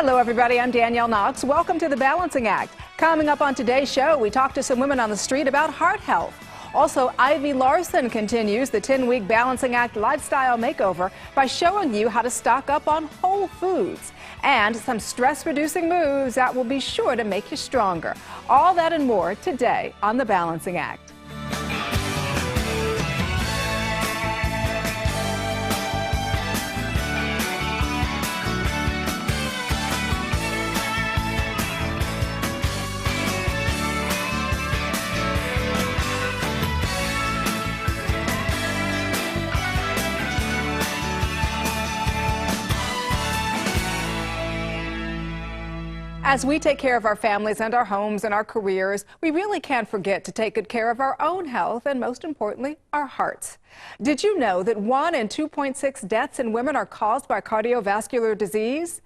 Hello everybody, I'm Danielle Knox. Welcome to The Balancing Act. Coming up on today's show, we talk to some women on the street about heart health. Also, Edwige Larson continues the 10-week Balancing Act Lifestyle Makeover by showing you how to stock up on whole foods and some stress-reducing moves that will be sure to make you stronger. All that and more today on The Balancing Act. As we take care of our families and our homes and our careers, we really can't forget to take good care of our own health and, most importantly, our hearts. Did you know that 1 in 2.6 deaths in women are caused by cardiovascular disease?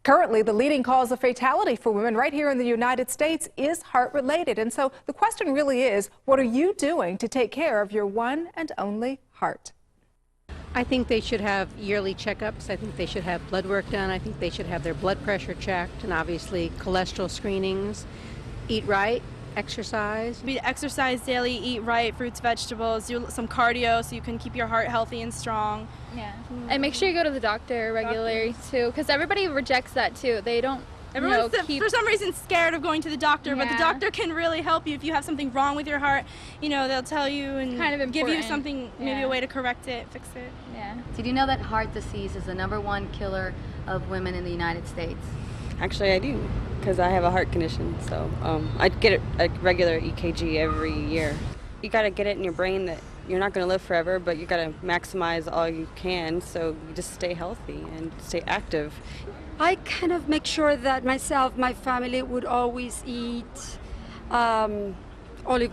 Currently, the leading cause of fatality for women right here in the United States is heart-related. And so the question really is, what are you doing to take care of your one and only heart? I think they should have yearly checkups. I think they should have blood work done. I think they should have their blood pressure checked, and obviously cholesterol screenings. Eat right, exercise. Exercise daily, eat right, fruits, vegetables, do some cardio so you can keep your heart healthy and strong. Yeah, and make sure you go to the doctor regularly too, because everybody rejects that too. They don't. Everyone's for some reason scared of going to the doctor, but the doctor can really help you if you have something wrong with your heart. You know, they'll tell you and kind of give you something, maybe a way to correct it, fix it. Yeah. Did you know that heart disease is the #1 killer of women in the United States? Actually, I do, because I have a heart condition. So I get a regular EKG every year. You got to get it in your brain that you're not going to live forever, but you got to maximize all you can, so you just stay healthy and stay active. I kind of make sure that myself, my family would always eat olive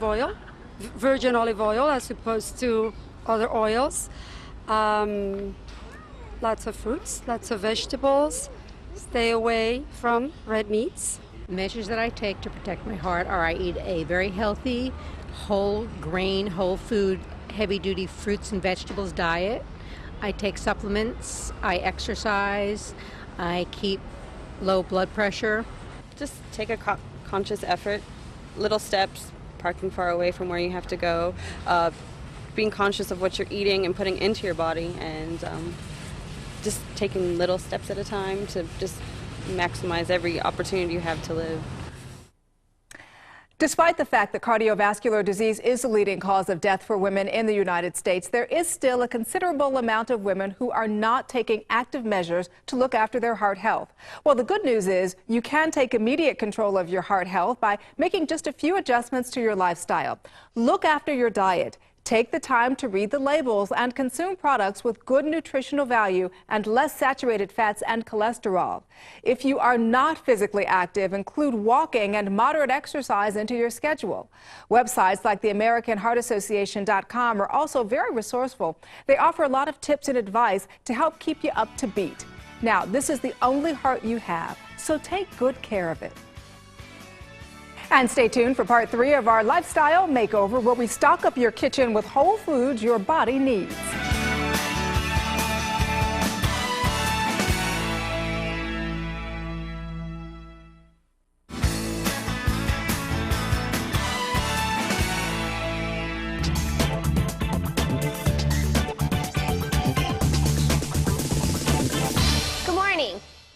oil, virgin olive oil, as opposed to other oils. Lots of fruits, lots of vegetables. Stay away from red meats. Measures that I take to protect my heart are I eat a very healthy, whole grain, whole food, heavy-duty fruits and vegetables diet. I take supplements, I exercise, I keep low blood pressure. Just take a conscious effort, little steps, parking far away from where you have to go, being conscious of what you're eating and putting into your body, and just taking little steps at a time to just maximize every opportunity you have to live. Despite the fact that cardiovascular disease is the leading cause of death for women in the United States, there is still a considerable amount of women who are not taking active measures to look after their heart health. Well, the good news is you can take immediate control of your heart health by making just a few adjustments to your lifestyle. Look after your diet. Take the time to read the labels and consume products with good nutritional value and less saturated fats and cholesterol. If you are not physically active, include walking and moderate exercise into your schedule. Websites like the AmericanHeartAssociation.com are also very resourceful. They offer a lot of tips and advice to help keep you up to beat. Now, this is the only heart you have, so take good care of it. And stay tuned for part 3 of our Lifestyle Makeover, where we stock up your kitchen with whole foods your body needs.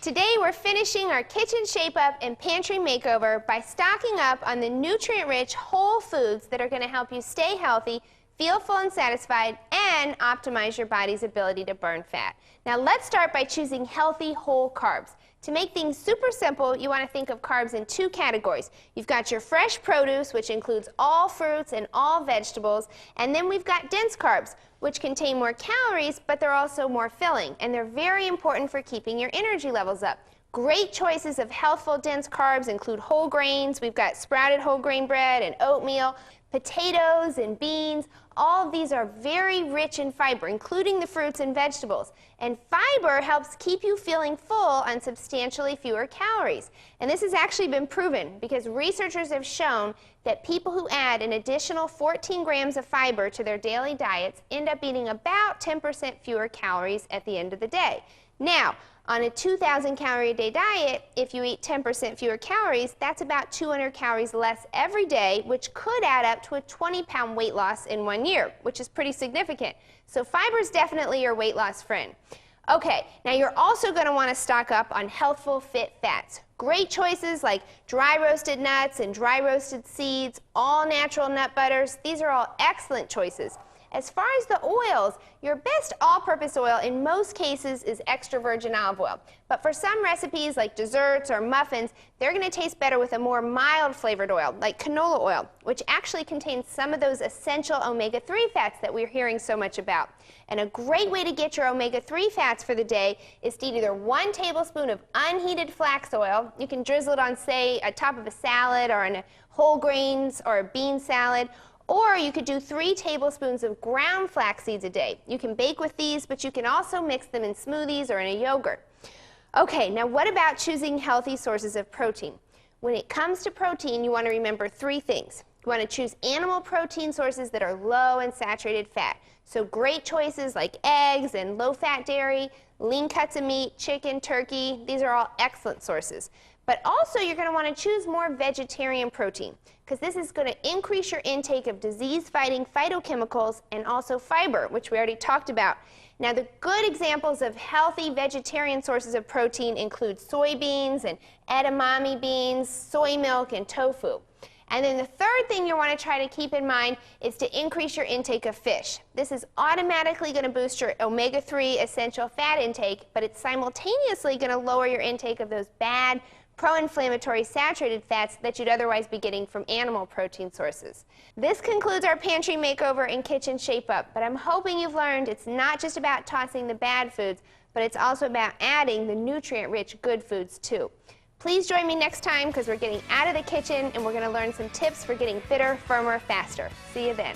Today we're finishing our kitchen shape-up and pantry makeover by stocking up on the nutrient-rich whole foods that are going to help you stay healthy, feel full and satisfied, and optimize your body's ability to burn fat. Now let's start by choosing healthy whole carbs. To make things super simple, you want to think of carbs in 2 categories. You've got your fresh produce, which includes all fruits and all vegetables, and then we've got dense carbs, which contain more calories, but they're also more filling, and they're very important for keeping your energy levels up. Great choices of healthful dense carbs include whole grains. We've got sprouted whole grain bread and oatmeal, potatoes and beans. All of these are very rich in fiber, including the fruits and vegetables. And fiber helps keep you feeling full on substantially fewer calories. And this has actually been proven because researchers have shown that people who add an additional 14 grams of fiber to their daily diets end up eating about 10% fewer calories at the end of the day. Now, On a 2,000 calorie a day diet, if you eat 10% fewer calories, that's about 200 calories less every day, which could add up to a 20-pound weight loss in 1 year, which is pretty significant. So fiber is definitely your weight loss friend. Okay, now you're also going to want to stock up on healthful, fit fats. Great choices like dry roasted nuts and dry roasted seeds, all natural nut butters. These are all excellent choices. As far as the oils, your best all-purpose oil in most cases is extra virgin olive oil. But for some recipes like desserts or muffins, they're going to taste better with a more mild flavored oil like canola oil, which actually contains some of those essential omega-3 fats that we're hearing so much about. And a great way to get your omega-3 fats for the day is to eat either 1 tablespoon of unheated flax oil. You can drizzle it on, say, a top of a salad or in a whole grains or a bean salad. Or you could do 3 tablespoons of ground flax seeds a day. You can bake with these, but you can also mix them in smoothies or in a yogurt. Okay, now what about choosing healthy sources of protein? When it comes to protein, you want to remember 3 things. You want to choose animal protein sources that are low in saturated fat. So great choices like eggs and low-fat dairy, lean cuts of meat, chicken, turkey. These are all excellent sources. But also you're going to want to choose more vegetarian protein because this is going to increase your intake of disease-fighting phytochemicals and also fiber, which we already talked about. Now the good examples of healthy vegetarian sources of protein include soybeans and edamame beans, soy milk, and tofu. And then the third thing you want to try to keep in mind is to increase your intake of fish. This is automatically going to boost your omega-3 essential fat intake, but it's simultaneously going to lower your intake of those bad pro-inflammatory saturated fats that you'd otherwise be getting from animal protein sources. This concludes our pantry makeover and kitchen shape-up, but I'm hoping you've learned it's not just about tossing the bad foods, but it's also about adding the nutrient-rich good foods too. Please join me next time because we're getting out of the kitchen and we're going to learn some tips for getting fitter, firmer, faster. See you then.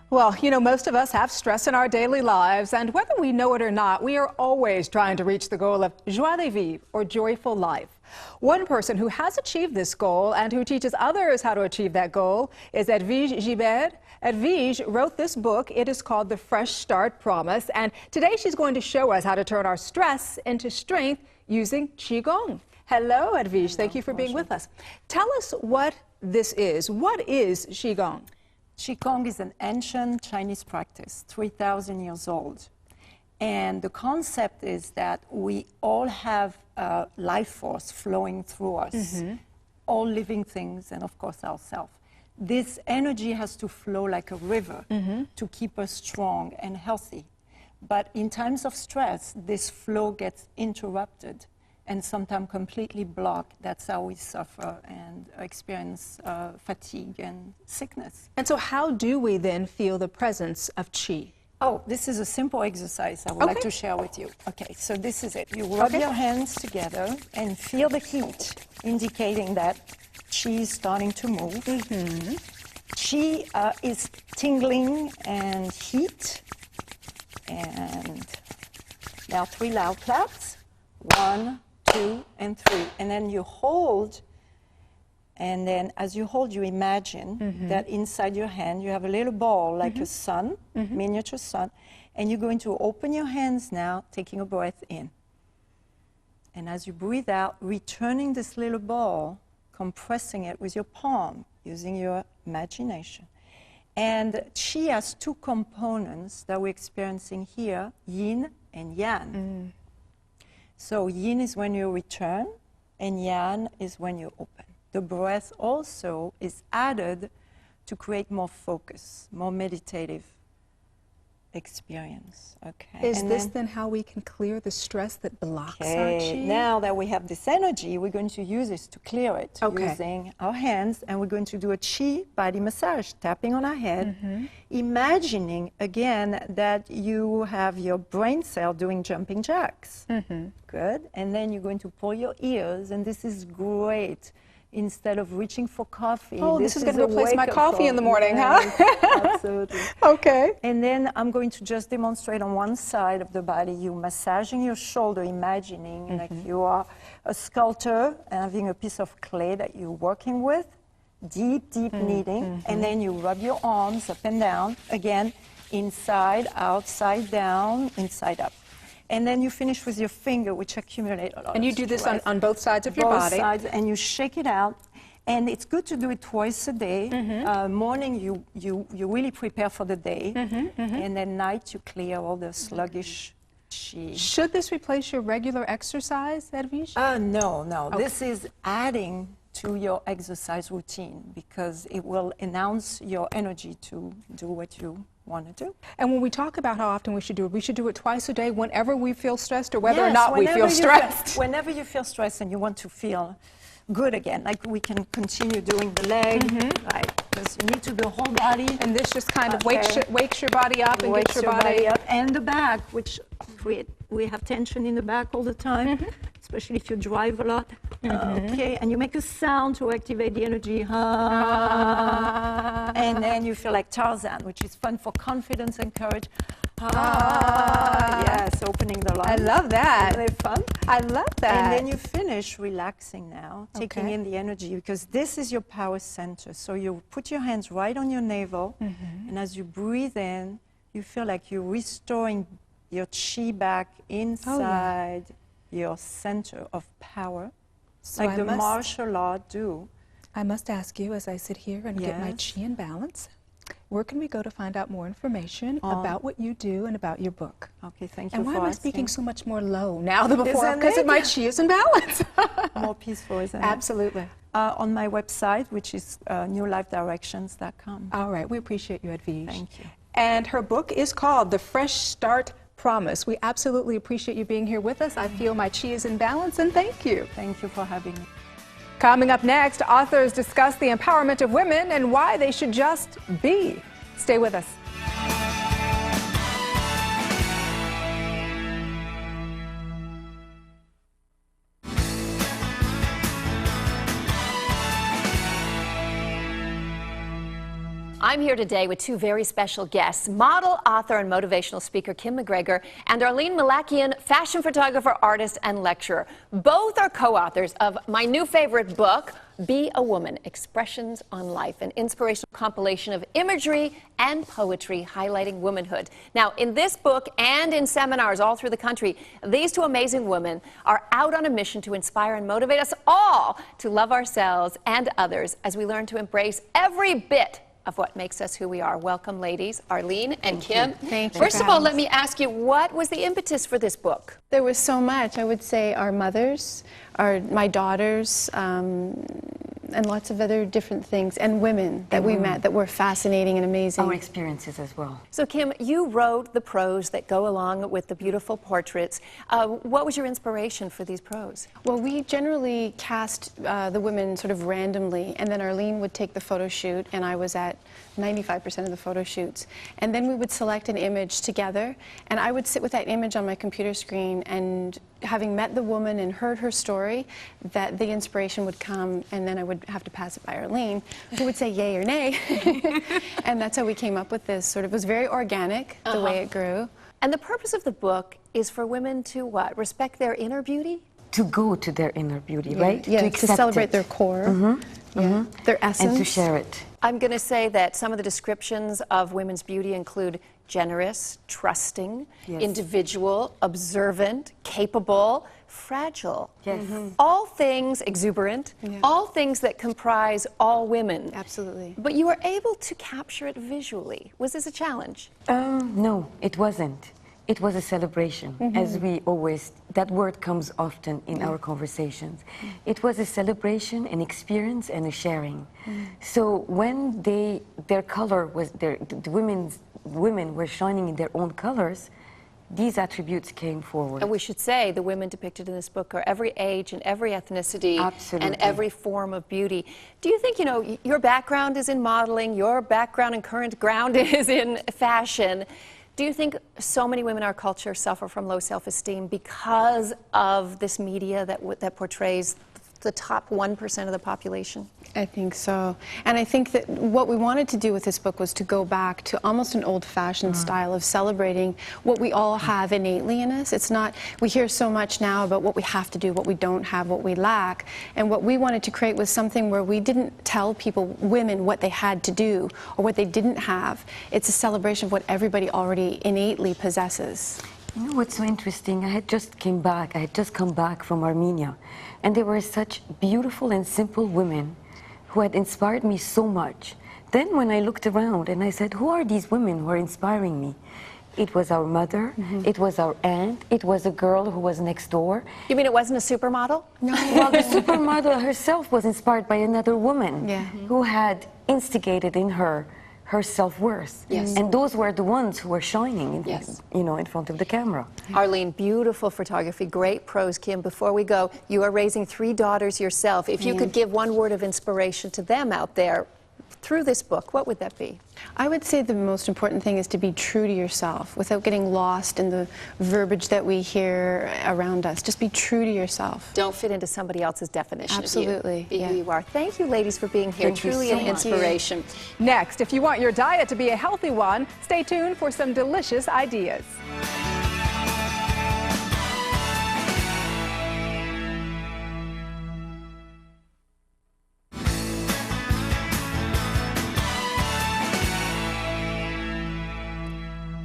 Well, you know, most of us have stress in our daily lives, and whether we know it or not, we are always trying to reach the goal of joie de vivre, or joyful life. One person who has achieved this goal and who teaches others how to achieve that goal is Edwige Gibert. Edwige wrote this book. It is called The Fresh Start Promise, and today she's going to show us how to turn our stress into strength using qigong. Hello, Edwige. Hello. Thank you for being with us. Tell us what this is. What is qigong? Qigong is an ancient Chinese practice, 3,000 years old. And the concept is that we all have life force flowing through us, all living things, and of course ourselves. This energy has to flow like a river to keep us strong and healthy. But in times of stress, this flow gets interrupted and sometimes completely blocked. That's how we suffer and experience fatigue and sickness. And so how do we then feel the presence of qi? Oh, this is a simple exercise I would like to share with you. Okay, so this is it. You rub your hands together and feel the heat, indicating that qi is starting to move. Qi is tingling and heat. And there are 3 loud claps. 1, 2, and 3. And then you hold, and then as you hold, you imagine that inside your hand you have a little ball like a sun, miniature sun, and you're going to open your hands now, taking a breath in. And as you breathe out, returning this little ball, compressing it with your palm, using your imagination. And qi has 2 components that we're experiencing here, yin and yang. So yin is when you return, and yang is when you open. The breath also is added to create more focus, more meditative experience. Okay. Is this then how we can clear the stress that blocks our qi? Now that we have this energy, we're going to use this to clear it using our hands, and we're going to do a qi body massage, tapping on our head, imagining again that you have your brain cell doing jumping jacks. Good. And then you're going to pull your ears, and this is great. Instead of reaching for coffee. Oh, this is going to replace my coffee in the morning, huh? Absolutely. Okay. And then I'm going to just demonstrate on one side of the body, you massaging your shoulder, imagining like you are a sculptor and having a piece of clay that you're working with, deep, deep kneading, and then you rub your arms up and down, again, inside, outside, down, inside, up. And then you finish with your finger, which accumulate a lot. And you of do this stress. on both sides of your body. Both sides, and you shake it out. And it's good to do it twice a day. Morning, you really prepare for the day, and then night, you clear all the sluggish chi. Should this replace your regular exercise, Edwige? No, no. Okay. This is adding to your exercise routine because it will enhance your energy to do what you want to do. And when we talk about how often we should do it twice a day whenever we feel stressed or whether or Yes, not we whenever feel you stressed. Whenever you feel stressed and you want to feel good again, like we can continue doing the leg, right? Because you need to do the whole body. And this just kind of wakes your body up and Wakes gets your body up. And the back, which we have tension in the back all the time, especially if you drive a lot. Okay, and you make a sound to activate the energy. And then you feel like Tarzan, which is fun for confidence and courage. Yes, opening the lungs. I love that. Isn't it fun? I love that. And then you finish relaxing now, taking in the energy, because this is your power center. So you put your hands right on your navel, and as you breathe in, you feel like you're restoring your chi back inside your center of power, So like the martial art do. I must ask you, as I sit here and get my chi in balance, where can we go to find out more information about what you do and about your book? Okay, thank you And for why am I asking. speaking so much more low now than before? Isn't Because it? my chi is in balance. More peaceful, isn't it? Absolutely. On my website, which is newlifedirections.com. All right, we appreciate you, Edwige. Thank you. And her book is called The Fresh Start Promise. We absolutely appreciate you being here with us. I feel my chi is in balance, and thank you. Thank you for having me. Coming up next, authors discuss the empowerment of women and why they should just be. Stay with us. I'm here today with two very special guests, model, author, and motivational speaker Kim McGregor, and Arlene Malakian, fashion photographer, artist, and lecturer. Both are co-authors of my new favorite book, Be a Woman, Expressions on Life, an inspirational compilation of imagery and poetry highlighting womanhood. Now, in this book and in seminars all through the country, these two amazing women are out on a mission to inspire and motivate us all to love ourselves and others as we learn to embrace every bit of what makes us who we are. Welcome, ladies, Arlene and Kim. Thank you. First of all, let me ask you, what was the impetus for this book? There was so much. I would say our mothers, my daughters, and lots of other different things, and women that we met that were fascinating and amazing. Our experiences as well. So, Kim, you wrote the prose that go along with the beautiful portraits. What was your inspiration for these prose? Well, we generally cast the women sort of randomly, and then Arlene would take the photo shoot, and I was at 95% of the photo shoots. And then we would select an image together, and I would sit with that image on my computer screen, and having met the woman and heard her story, that the inspiration would come, and then I would have to pass it by Arlene, who would say yay or nay. And that's how we came up with this. Sort of, it was very organic, the way it grew. And the purpose of the book is for women to what? Respect their inner beauty? To go to their inner beauty, right? Yeah, to accept celebrate their core, their essence. And to share it. I'm going to say that some of the descriptions of women's beauty include generous, trusting, individual, observant, capable, fragile. Yes. All things exuberant, all things that comprise all women. Absolutely. But you were able to capture it visually. Was this a challenge? No, it wasn't. It was a celebration, as we always, that word comes often in our conversations. It was a celebration, an experience, and a sharing. So when their color was, the women were shining in their own colors, these attributes came forward. And we should say the women depicted in this book are every age and every ethnicity and every form of beauty. Do you think, you know, your background is in modeling, your background and current ground is in fashion. Do you think so many women in our culture suffer from low self-esteem because of this media that portrays the top 1% of the population? I think so. And I think that what we wanted to do with this book was to go back to almost an old-fashioned style of celebrating what we all have innately in us. It's not, we hear so much now about what we have to do, what we don't have, what we lack. And what we wanted to create was something where we didn't tell people, women, what they had to do or what they didn't have. It's a celebration of what everybody already innately possesses. You know what's so interesting? I had just come back from Armenia, and there were such beautiful and simple women who had inspired me so much. Then when I looked around and I said, who are these women who are inspiring me? It was our mother, it was our aunt, it was a girl who was next door. You mean it wasn't a supermodel? No. Well, the supermodel herself was inspired by another woman who had instigated in her self-worth. Yes. And those were the ones who were shining in, in front of the camera. Arlene, beautiful photography, great prose. Kim, before we go, you are raising 3 daughters yourself. If you could give one word of inspiration to them out there through this book, what would that be? I would say the most important thing is to be true to yourself without getting lost in the verbiage that we hear around us. Just be true to yourself. Don't fit into somebody else's definition Absolutely. of you. Be who you are. Thank you, ladies, for being here. Truly an inspiration. Next, if you want your diet to be a healthy one, stay tuned for some delicious ideas.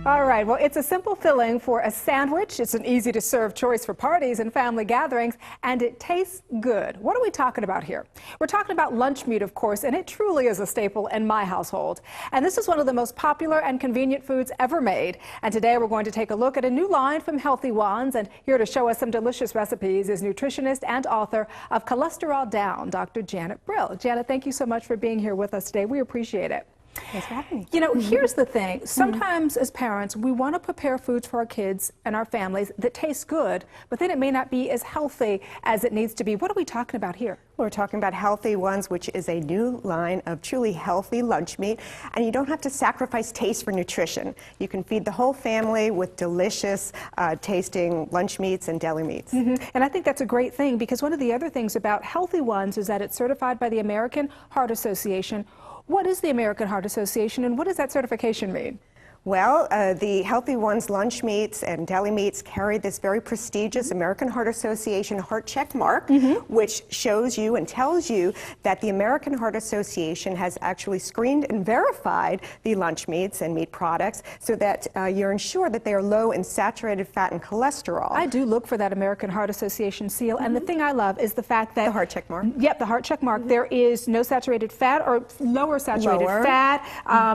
All right, well, it's a simple filling for a sandwich. It's an easy-to-serve choice for parties and family gatherings, and it tastes good. What are we talking about here? We're talking about lunch meat, of course, and it truly is a staple in my household. And this is one of the most popular and convenient foods ever made. And today we're going to take a look at a new line from Healthy Ones, and here to show us some delicious recipes is nutritionist and author of Cholesterol Down, Dr. Janet Brill. Janet, thank you so much for being here with us today. We appreciate it. Thanks for having me. You know, here's the thing. Sometimes as parents, we want to prepare foods for our kids and our families that taste good, but then it may not be as healthy as it needs to be. What are we talking about here? We're talking about Healthy Ones, which is a new line of truly healthy lunch meat, and you don't have to sacrifice taste for nutrition. You can feed the whole family with delicious tasting lunch meats and deli meats. And I think that's a great thing, because one of the other things about Healthy Ones is that it's certified by the American Heart Association. What is the American Heart Association, and what does that certification mean? Well, the Healthy Ones lunch meats and deli meats carry this very prestigious American Heart Association heart check mark, which shows you and tells you that the American Heart Association has actually screened and verified the lunch meats and meat products so that you're ensured that they are low in saturated fat and cholesterol. I do look for that American Heart Association seal, and the thing I love is the fact that... The heart check mark. Yep, the heart check mark. There is no saturated fat or lower saturated fat.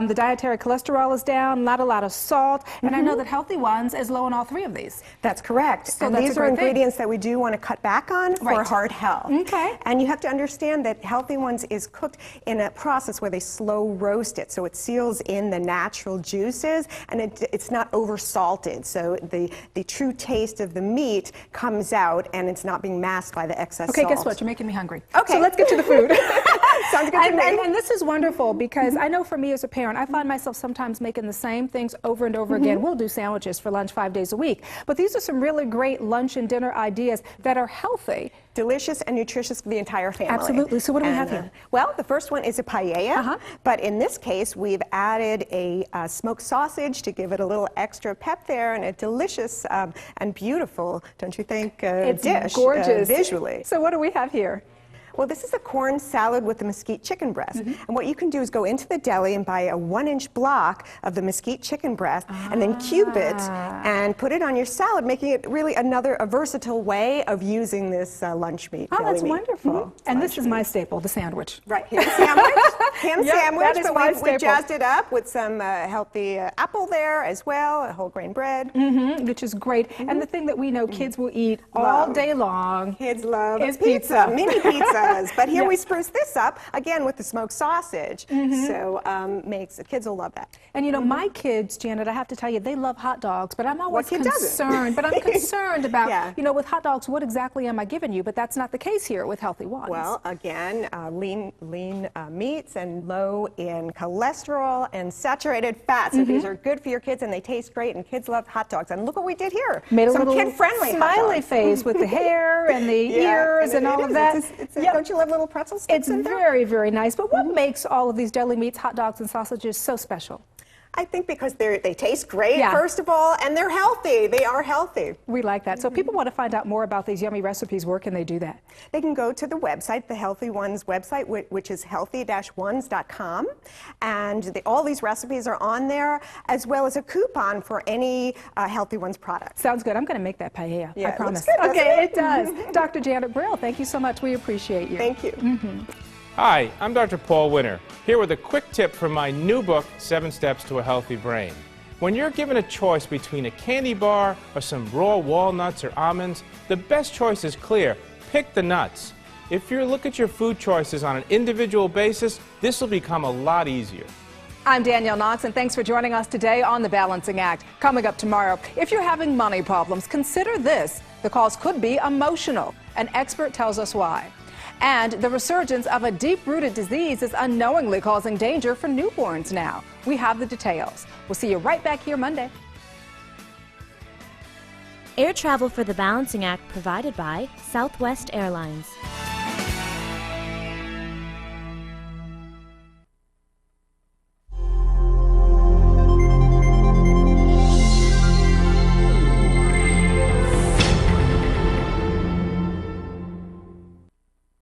The dietary cholesterol is down, not a lot of salt, and I know that Healthy Ones is low in all 3 of these. That's correct. So and these are ingredients that we do want to cut back on for heart health. Okay. And you have to understand that Healthy Ones is cooked in a process where they slow roast it, so it seals in the natural juices, and it's not over salted, so the true taste of the meat comes out, and it's not being masked by the excess salt. Okay, guess what? You're making me hungry. Okay. So let's get to the food. Sounds good to me. And this is wonderful, because I know for me as a parent, I find myself sometimes making the same things over and over again. We'll do sandwiches for lunch 5 days a week. But these are some really great lunch and dinner ideas that are healthy. Delicious and nutritious for the entire family. Absolutely. So what do we have here? Well, the first one is a paella, but in this case, we've added a smoked sausage to give it a little extra pep there, and a delicious and beautiful, don't you think, it's dish gorgeous visually. So what do we have here? Well, this is a corn salad with the mesquite chicken breast. And what you can do is go into the deli and buy a 1-inch block of the mesquite chicken breast and then cube it and put it on your salad, making it really a versatile way of using this lunch meat. Oh, that's wonderful. And this is my staple, the sandwich. Right, ham sandwich. Ham sandwich, that is my staple. we jazzed it up with some healthy apple there as well, a whole grain bread. Which is great. And the thing that we know kids will eat all day long Kids love is pizza. Mini pizza. does. But here we spruce this up, again, with the smoked sausage. So the kids will love that. And you know, my kids, Janet, I have to tell you, they love hot dogs, but I'm always kid doesn't? concerned. But I'm concerned about, you know, with hot dogs, what exactly am I giving you? But that's not the case here with Healthy Ones. Well, again, lean meats and low in cholesterol and saturated fats. So these are good for your kids, and they taste great, and kids love hot dogs. And look what we did here. Made a Some little kid-friendly smiley face with the hair and the ears and all of that. Don't you love little pretzel sticks in there? Very, very nice. But what makes all of these deli meats, hot dogs, and sausages so special? I think because they taste great, first of all, and they're healthy. They are healthy. We like that. So if people want to find out more about these yummy recipes, where can they do that? They can go to the website, the Healthy Ones website, which is healthy-ones.com. And all these recipes are on there, as well as a coupon for any Healthy Ones product. Sounds good. I'm going to make that paella. Yeah, I promise. It looks good, okay, it does. Dr. Janet Brill, thank you so much. We appreciate you. Thank you. Hi, I'm Dr. Paul Winter, here with a quick tip from my new book, 7 Steps to a Healthy Brain. When you're given a choice between a candy bar or some raw walnuts or almonds, the best choice is clear. Pick the nuts. If you look at your food choices on an individual basis, this will become a lot easier. I'm Danielle Knox, and thanks for joining us today on The Balancing Act. Coming up tomorrow, if you're having money problems, consider this. The cause could be emotional. An expert tells us why. And the resurgence of a deep-rooted disease is unknowingly causing danger for newborns now. We have the details. We'll see you right back here Monday. Air travel for The Balancing Act provided by Southwest Airlines.